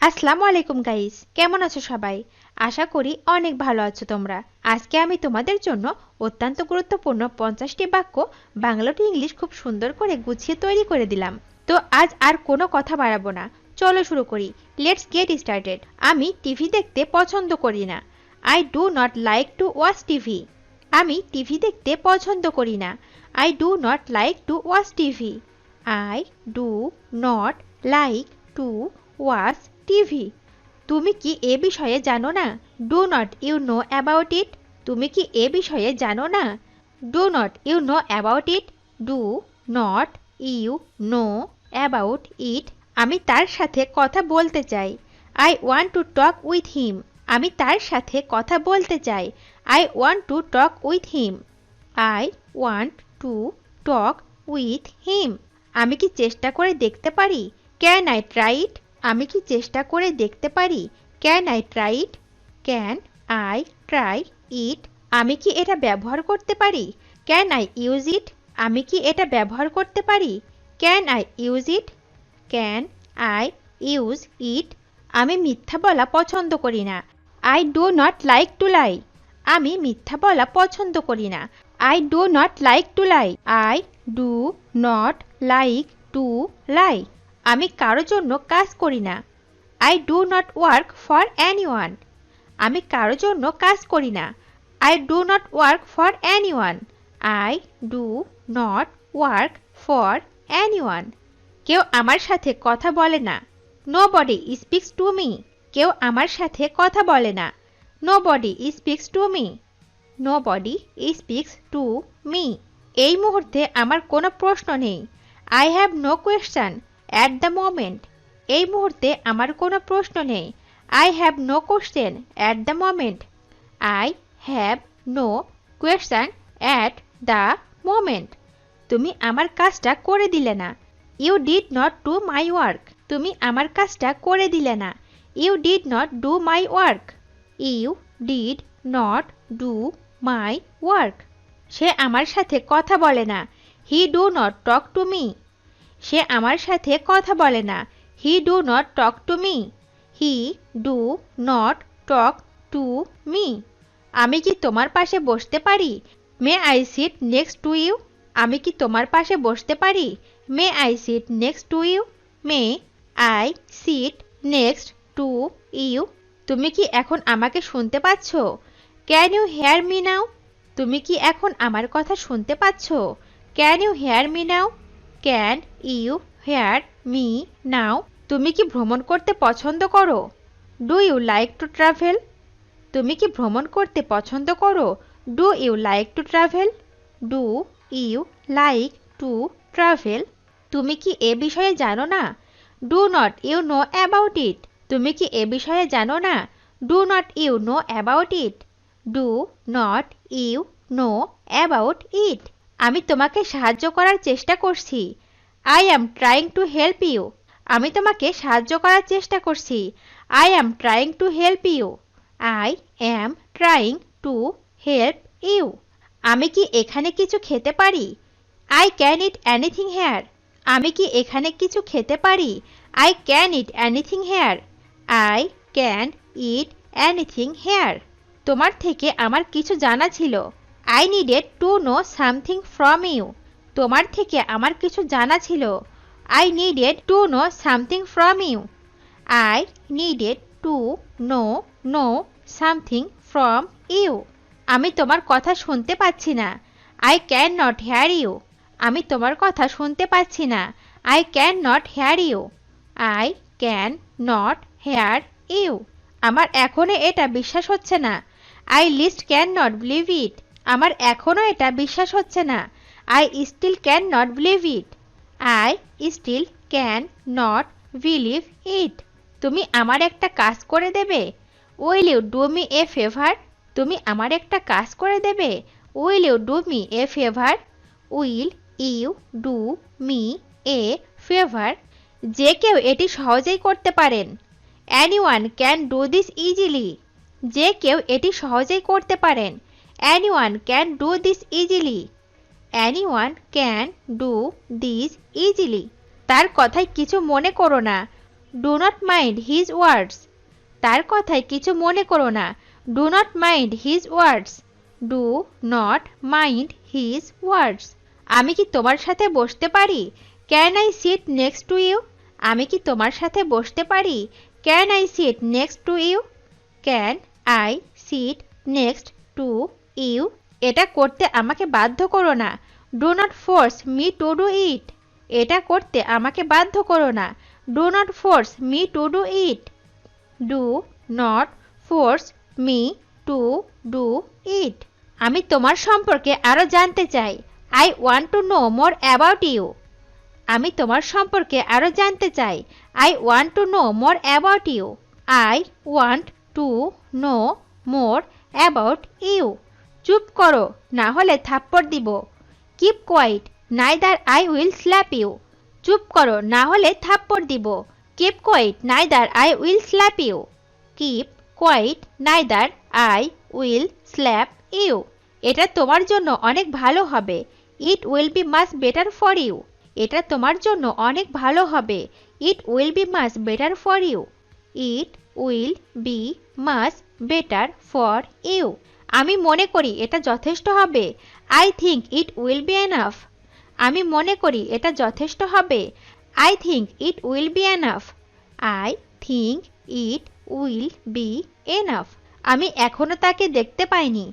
আসসালামু আলাইকুম গাইস, কেমন আছো সবাই? আশা করি অনেক ভালো আছো তোমরা। আজকে আমি তোমাদের জন্য অত্যন্ত গুরুত্বপূর্ণ 50টি বাক্য বাংলা টু ইংলিশ খুব সুন্দর করে গুছিয়ে তৈরি করে দিলাম। তো আজ আর কোনো কথা বাড়াবো না, চলো শুরু করি। Let's get started. আমি টিভি দেখতে পছন্দ করি না। I do not like to watch TV. আমি টিভি দেখতে পছন্দ করি না। I do not like to watch TV. I do not like to watch TV. তুমি কি এ বিষয়ে জানো না? Do not you know about it. তুমি কি এ বিষয়ে জানো না? Do not you know about it. Do not you know about it. আমি তার সাথে কথা বলতে চাই। I want to talk with him. আমি তার সাথে কথা বলতে চাই। I want to talk with him. I want to talk with him. আমি কি চেষ্টা করে দেখতে পারি? Can I try it? আমি কি চেষ্টা করে দেখতে পারি? Can I try it? Can I try it? আমি কি এটা ব্যবহার করতে পারি? Can I use it? আমি কি এটা ব্যবহার করতে পারি? Can I use it? Can I use it? আমি মিথ্যা বলা পছন্দ করি না। I do not like to lie. আমি মিথ্যা বলা পছন্দ করি না। I do not like to lie. I do not like to lie. আমি কারো জন্য কাজ করি না। I do not work for anyone. আমি কারো জন্য কাজ করি না। I do not work for anyone. I do not work for anyone. কেউ আমার সাথে কথা বলে না। Nobody speaks to me. কেউ আমার সাথে কথা বলে না। Nobody speaks to me. Nobody speaks to me. এই মুহূর্তে আমার কোনো প্রশ্ন নেই। I have no question at the moment. এই মুহূর্তে আমার কোনো প্রশ্ন নেই। I have no question at the moment. I have no question at the moment. তুমি আমার কাজটা করে দিলে না। You did not do my work. তুমি আমার কাজটা করে দিলে না। You did not do my work. You did not do my work. সে আমার সাথে কথা বলে না। He do not talk to me. সে আমার সাথে কথা বলে না। He do not talk to me. He do not talk to me. আমি কি তোমার পাশে বসতে পারি? May I sit next to you. আমি কি তোমার পাশে বসতে পারি? May I sit next to you. May I sit next to you. তুমি কি এখন আমাকে শুনতে পাচ্ছ? Can you hear me now? তুমি কি এখন আমার কথা শুনতে পাচ্ছ? Can you hear me now? Can you hear me now? তুমি কি ভ্রমণ করতে পছন্দ করো? Do you like to travel? তুমি কি ভ্রমণ করতে পছন্দ করো? Do you like to travel? Do you like to travel? তুমি কি এ বিষয়ে জানো না? Do not you know about it. তুমি কি এ বিষয়ে জানো না? Do not you know about it. Do not you know about it. আমি তোমাকে সাহায্য করার চেষ্টা করছি। I am trying to help you. আমি তোমাকে সাহায্য করার চেষ্টা করছি। I am trying to help you. I am trying to help you. আমি কি এখানে কিছু খেতে পারি? I can eat anything here. আমি কি এখানে কিছু খেতে পারি? I can eat anything here. I can eat anything here. তোমার থেকে আমার কিছু জানা ছিল। I needed to know something from you. তোমার থেকে আমার কিছু জানা ছিল। I needed to know something from you. I needed to know something from you. আমি তোমার কথা শুনতে পাচ্ছি না। I can not hear you. আমি তোমার কথা শুনতে পাচ্ছি না। I can not hear you. I can not hear you. আমার এখনো এটা বিশ্বাস হচ্ছে না। I least can not believe it. আমার এখনো এটা বিশ্বাস হচ্ছে না। I still can not believe it. I still can not believe it. তুমি আমার একটা কাজ করে দেবে? Will you do me a favour? তুমি আমার একটা কাজ করে দেবে? Will you do me a favour? Will you do me a favour? যে কেউ এটি সহজেই করতে পারেন। Anyone can do this easily. যে কেউ এটি সহজেই করতে পারেন। Anyone can do this easily. Anyone can do this easily. তার কথায় কিছু মনে করো না। Do not mind his words. তার কথায় কিছু মনে করো না। Do not mind his words. Do not mind his words. আমি কি তোমার সাথে বসতে পারি? Can I sit next to you? আমি কি তোমার সাথে বসতে পারি? Can I sit next to you? Can I sit next to you. এটা করতে আমাকে বাধ্য করো না। Do not force me to do it. এটা করতে আমাকে বাধ্য করো না। Do not force me to do it. Do not force me to do it. আমি তোমার সম্পর্কে আরো জানতে চাই। I want to know more about you. আমি তোমার সম্পর্কে আরো জানতে চাই। I want to know more about you. I want to know more about you. চুপ করো, না হলে থাপ্পড় দিব। Keep quiet, neither I will slap you. চুপ করো, না হলে থাপ্পড় দিব। Keep quiet, neither I will slap you. Keep quiet, neither I will slap you. এটা তোমার জন্য অনেক ভালো হবে। It will be much better for you. এটা তোমার জন্য অনেক ভালো হবে। It will be much better for you. It will be much better for you. আমি মনে করি এটা যথেষ্ট হবে। I think it will be enough. আমি মনে করি এটা যথেষ্ট হবে। I think it will be enough. I think it will be enough. আমি এখনো তাকে দেখতে পাইনি।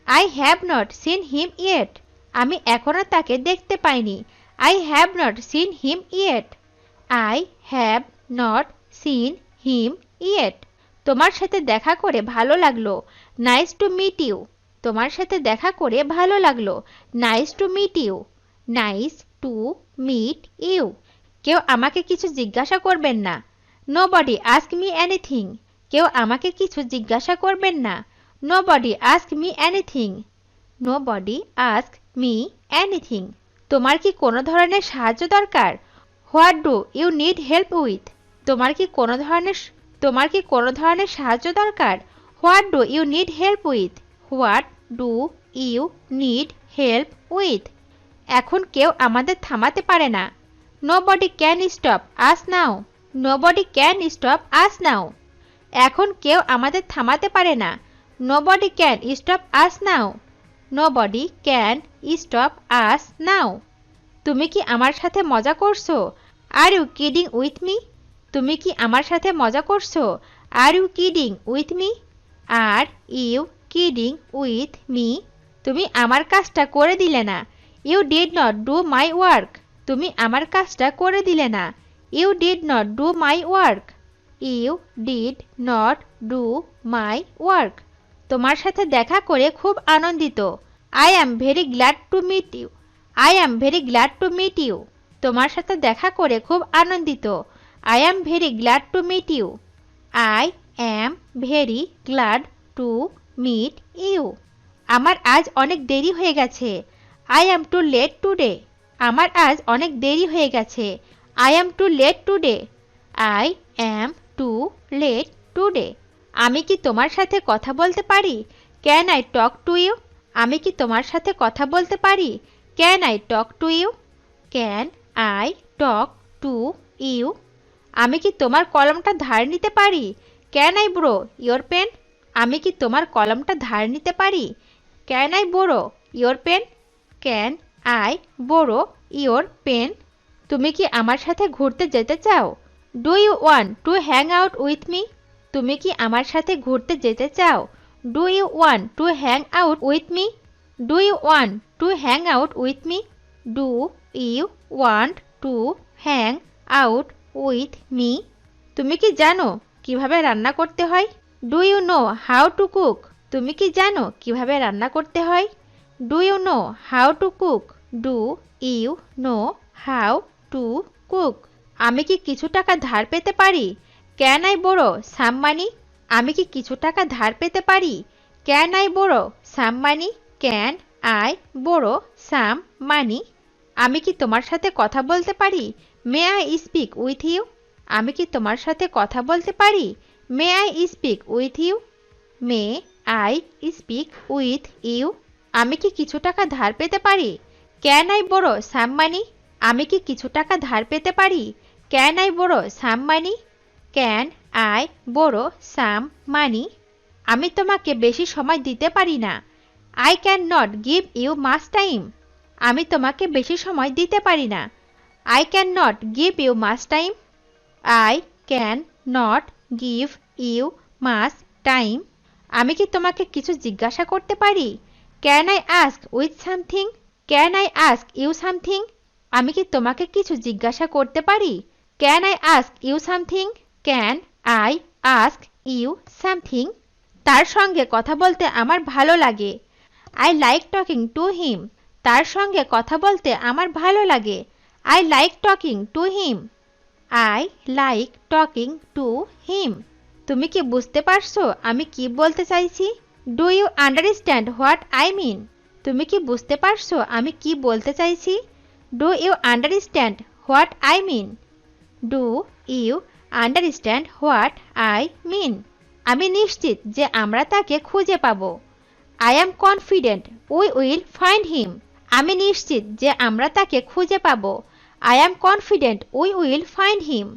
I have not seen him yet. আমি এখনো তাকে দেখতে পাইনি। I have not seen him yet. I have not seen him yet. তোমার সাথে দেখা করে ভালো লাগলো। Nice to meet you. তোমার সাথে দেখা করে ভালো লাগলো। Nice to meet you. Nice to meet you. কেউ আমাকে কিছু জিজ্ঞাসা করবেন না। Nobody ask me anything. কেউ আমাকে কিছু জিজ্ঞাসা করবেন না। Nobody ask me anything. Nobody ask me anything. তোমার কি কোনো ধরনের সাহায্য দরকার? What do you need help with. তোমার কি কোনো ধরনের সাহায্য দরকার? What do you need help with. What do you need help with. এখন কেউ আমাদের থামাতে পারে না। Nobody can stop us now. Nobody can stop us now. এখন কেউ আমাদের থামাতে পারে না। Nobody can stop us now. Nobody can stop us now. তুমি কি আমার সাথে মজা করছো? Are you kidding with me. তুমি কি আমার সাথে মজা করছো? Are you kidding with me. Are you kidding with me. তুমি আমার কাজটা করে দিলে না। You did not do my work. তুমি আমার কাজটা করে দিলে না। You did not do my work. You did not do my work. তোমার সাথে দেখা করে খুব আনন্দিত। I am very glad to meet you. I am very glad to meet you. তোমার সাথে দেখা করে খুব আনন্দিত। I am very glad to meet you. I am very glad to meet you. আমার আজ অনেক দেরি হয়ে গেছে। I am too late today. আমার আজ অনেক দেরি হয়ে গেছে। I am too late today. I am too late today. আমি কি তোমার সাথে কথা বলতে পারি? Can I talk to you. আমি কি তোমার সাথে কথা বলতে পারি? Can I talk to you. Can I talk to you. আমি কি তোমার কলমটা ধার নিতে পারি? Can I borrow your pen. আমি কি তোমার কলমটা ধার নিতে পারি? Can I borrow your pen. Can I borrow your pen. তুমি কি আমার সাথে ঘুরতে যেতে চাও? Do you want to hang out with me. তুমি কি আমার সাথে ঘুরতে যেতে চাও? Do you want to hang out with me. Do you want to hang out with me. Do you want to hang out with me. তুমি কি জানো কিভাবে রান্না করতে হয়? Do you know how to cook. তুমি কি জানো কিভাবে রান্না করতে হয়? Do you know how to cook. Do you know how to cook. আমি কি কিছু টাকা ধার পেতে পারি? Can I borrow some money. আমি কি কিছু টাকা ধার পেতে পারি? Can I borrow some money. Can I borrow some money. আমি কি তোমার সাথে কথা বলতে পারি? May I speak with you. আমি কি তোমার সাথে কথা বলতে পারি? May I speak with you. May I speak with you. আমি কি কিছু টাকা ধার পেতে পারি? Can I borrow some money. আমি কি কিছু টাকা ধার পেতে পারি? Can I borrow some money. Can I borrow some money? আমি তোমাকে বেশি সময় দিতে পারি না। I can not give you much time. আমি তোমাকে বেশি সময় দিতে পারি না। I can not give you much time. I can not give you much time. আমি কি তোমাকে কিছু জিজ্ঞাসা করতে পারি? Can I ask with something? Can I ask you something? আমি কি তোমাকে কিছু জিজ্ঞাসা করতে পারি? Can I ask you something? Can I ask you something? তার সঙ্গে কথা বলতে আমার ভালো লাগে। I like talking to him. তার সঙ্গে কথা বলতে আমার ভালো লাগে। I like talking to him. I like talking to him. তুমি কি বুঝতে পারছো আমি কি বলতে চাইছি? Do you understand what I mean? তুমি কি বুঝতে পারছো আমি কি বলতে চাইছি? Do you understand what I mean? Do you understand what I mean? আমি নিশ্চিত যে আমরা তাকে খুঁজে পাব। I am confident we will find him. আমি নিশ্চিত যে আমরা তাকে খুঁজে পাব। I am confident we will find him.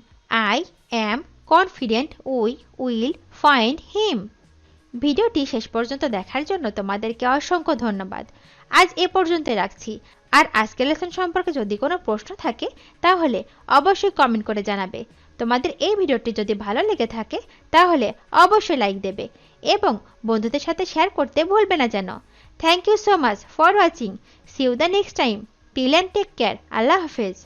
I am confident we will find him. ভিডিওটি শেষ পর্যন্ত দেখার জন্য তোমাদেরকে অসংখ্য ধন্যবাদ। আজ এ পর্যন্ত রাখছি। আর আজকের লেসন সম্পর্কে যদি কোনো প্রশ্ন থাকে তাহলে অবশ্যই কমেন্ট করে জানাবে। তোমাদের এই ভিডিওটি যদি ভালো লেগে থাকে তাহলে অবশ্যই লাইক দেবে এবং বন্ধুদের সাথে শেয়ার করতে ভুলবে না যেন। Thank you so much for watching. See you the next time. Till end take care. আল্লাহ হাফেজ।